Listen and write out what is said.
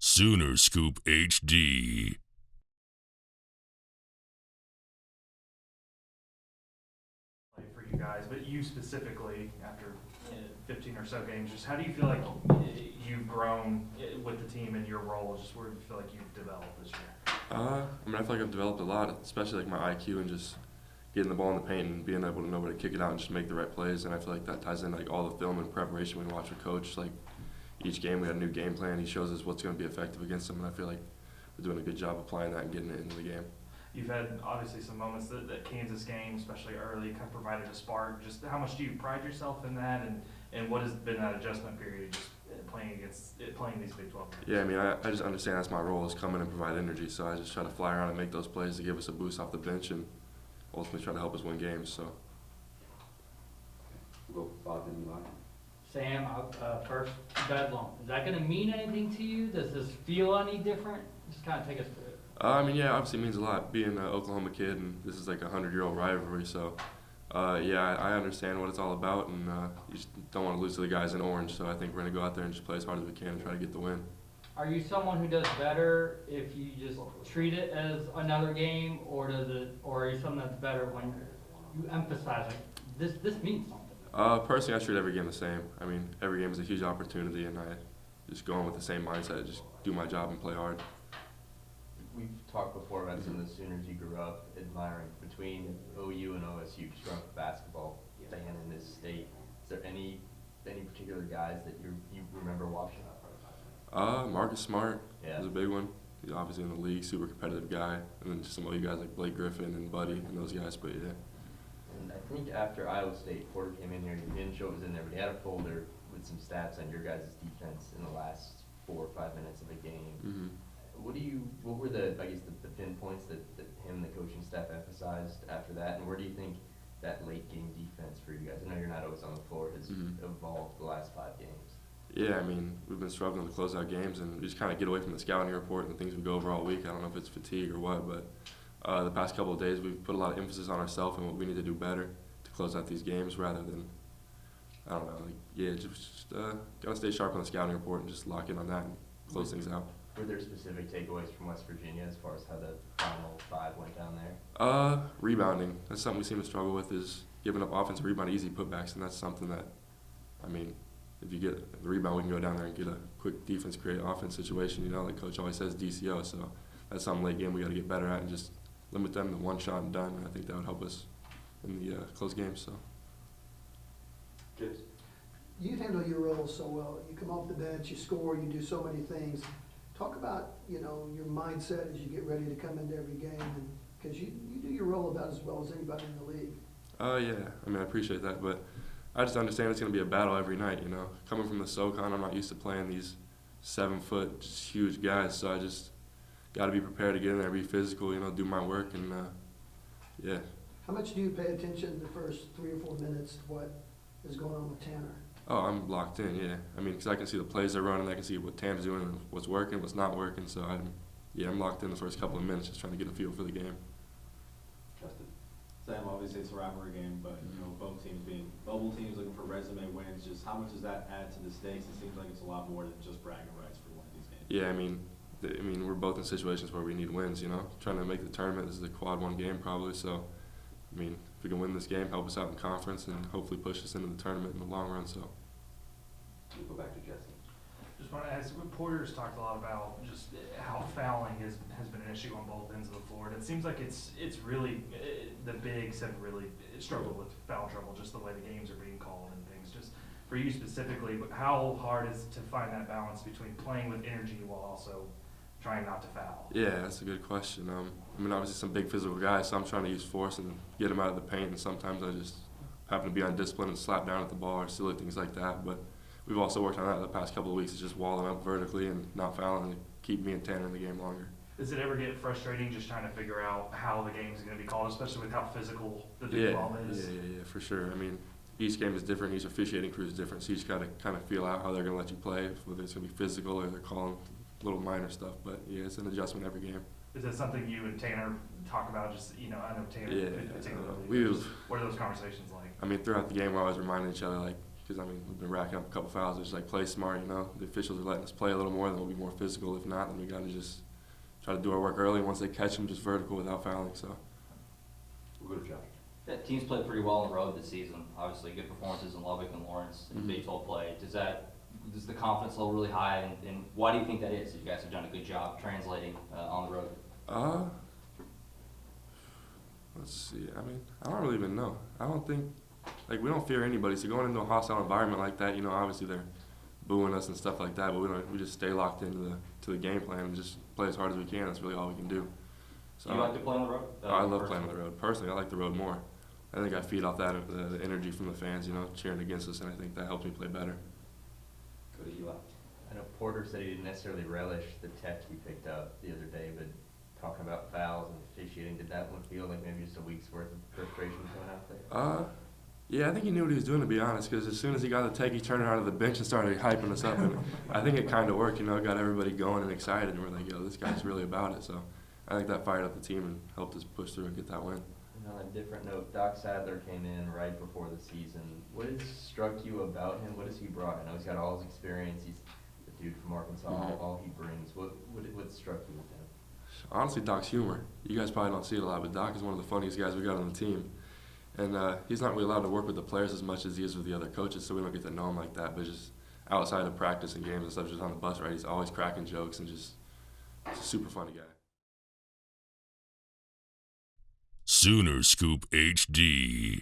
Sooner Scoop HD. For you guys, but you specifically, after 15 or so games, just how do you feel like you've grown with the team in your role? Just where do you feel like you've developed this year? I feel like I've developed a lot, especially like my IQ and just getting the ball in the paint and being able to know where to kick it out and just make the right plays. And I feel like that ties in like all the film and preparation we watch with coach. Like each game we had a new game plan. He shows us what's going to be effective against them, and I feel like we're doing a good job applying that and getting it into the game. You've had obviously some moments that Kansas game, especially early, kind of provided a spark. Just how much do you pride yourself in that, and what has been that adjustment period just playing these Big 12 games? Yeah, I just understand that's my role is come in and provide energy. So I just try to fly around and make those plays to give us a boost off the bench and ultimately try to help us win games. So. We'll go Bob and Eli. Sam, first, Bedlam. Is that going to mean anything to you? Does this feel any different? Just kind of take us through it. Obviously it means a lot. Being an Oklahoma kid, and this is like a 100-year-old rivalry, so I understand what it's all about, and you just don't want to lose to the guys in orange, so I think we're going to go out there and just play as hard as we can and try to get the win. Are you someone who does better if you just treat it as another game, or are you someone that's better when you emphasize like this means something? Personally, I treat every game the same. I mean, every game is a huge opportunity, and I just go in with the same mindset, just do my job and play hard. We've talked before about some of the Sooners you grew up admiring. Between OU and OSU, because you're a basketball fan in this state, is there any particular guys that you remember watching? Marcus Smart was a big one. He's obviously in the league, super competitive guy. And then just some other guys like Blake Griffin and Buddy and those guys, but yeah. And I think after Iowa State, Porter came in here, he didn't show it was in there, but he had a folder with some stats on your guys' defense in the last 4 or 5 minutes of the game. Mm-hmm. What were the pinpoints that him and the coaching staff emphasized after that, and where do you think that late game defense for you guys, I know you're not always on the floor, has evolved the last 5 games? Yeah, we've been struggling to close out games, and we just kind of get away from the scouting report and things we go over all week. I don't know if it's fatigue or what, but the past couple of days we've put a lot of emphasis on ourselves and what we need to do better to close out these games rather than, just gotta stay sharp on the scouting report and just lock in on that and close things out. Were there specific takeaways from West Virginia as far as how the final 5 went down there? Rebounding. That's something we seem to struggle with, is giving up offensive rebound, easy putbacks, and that's something that, if you get the rebound, we can go down there and get a quick defense, create an offense situation. Like Coach always says, DCO. So that's something late game we got to get better at and just limit them to one shot and done. And I think that would help us in the close games. So. Chips. You handle your role so well. You come off the bench, you score, you do so many things. Talk about, your mindset as you get ready to come into every game, and because you do your role about as well as anybody in the league. I appreciate that, but I just understand it's going to be a battle every night, Coming from the SoCon, I'm not used to playing these 7-foot, just huge guys, so I just got to be prepared to get in there, be physical, do my work, and, yeah. How much do you pay attention the first 3 or 4 minutes to what is going on with Tanner? Oh, I'm locked in, yeah. Because I can see the plays they're running, I can see what Tam's doing, and what's working, what's not working, so I'm locked in the first couple of minutes just trying to get a feel for the game. Justin. Sam, obviously it's a rivalry game, but both teams being bubble teams looking for resume wins. Just how much does that add to the stakes? It seems like it's a lot more than just bragging rights for one of these games. Yeah, we're both in situations where we need wins. Trying to make the tournament. This is a quad 1 game probably, so if we can win this game, help us out in conference, and hopefully push us into the tournament in the long run. So. We'll go back to Jesse. Just want to ask, Porter's talked a lot about just how fouling has been an issue on both ends of the floor, and it seems like it's really the bigs have really struggled with foul trouble, just the way the games are being called and things. Just for you specifically, but how hard is it to find that balance between playing with energy while also trying not to foul? Yeah, that's a good question. Obviously some big physical guys, so I'm trying to use force and get them out of the paint, and sometimes I just happen to be undisciplined and slap down at the ball or silly things like that, but we've also worked on that the past couple of weeks, is just walling up vertically and not fouling and keep me and Tanner in the game longer. Does it ever get frustrating just trying to figure out how the game's going to be called, especially with how physical the big ball is? Yeah, for sure. Each game is different, each officiating crew is different, so you just got to kind of feel out how they're going to let you play, whether it's going to be physical or they're calling little minor stuff. But yeah, it's an adjustment every game. Is that something you and Tanner talk about? Just, I know Tanner Yeah, particularly. What are those conversations like? Throughout the game, we're always reminding each other, like, because, I mean, we've been racking up a couple fouls. It's like, play smart, you know. The officials are letting us play a little more, then we'll be more physical. If not, then we got to just try to do our work early. Once they catch them, just vertical without fouling. So. We'll go to Josh. Yeah, teams played pretty well on the road this season. Obviously, good performances in Lubbock and Lawrence in Big 12 play. Does the confidence level really high, and why do you think that is? You guys have done a good job translating on the road. Let's see. I mean, I don't really even know. I don't think, like, we don't fear anybody. So going into a hostile environment like that, you know, obviously they're booing us and stuff like that, but we just stay locked into the game plan and just play as hard as we can. That's really all we can do. So Do you like to play on the road? I love playing on the road. Personally, I like the road more. I think I feed off that the energy from the fans, you know, cheering against us, and I think that helps me play better. Go to you. I know Porter said he didn't necessarily relish the tech he picked up the other day, but talking about fouls and officiating, did that one feel like maybe just a week's worth of frustration coming out there? Yeah, I think he knew what he was doing, to be honest, because as soon as he got the tech, he turned around to the bench and started hyping us up, and I think it kind of worked, you know, got everybody going and excited, and we're like, yo, this guy's really about it. So I think that fired up the team and helped us push through and get that win. And on a different note, Doc Sadler came in right before the season. What has struck you about him? What has he brought? I know he's got all his experience. He's the dude from Arkansas. All he brings. What struck you with him? Honestly, Doc's humor. You guys probably don't see it a lot, but Doc is one of the funniest guys we got on the team. And he's not really allowed to work with the players as much as he is with the other coaches, so we don't get to know him like that. But just outside of practice and games and stuff, just on the bus, right, he's always cracking jokes and just a super funny guy. Sooner Scoop HD.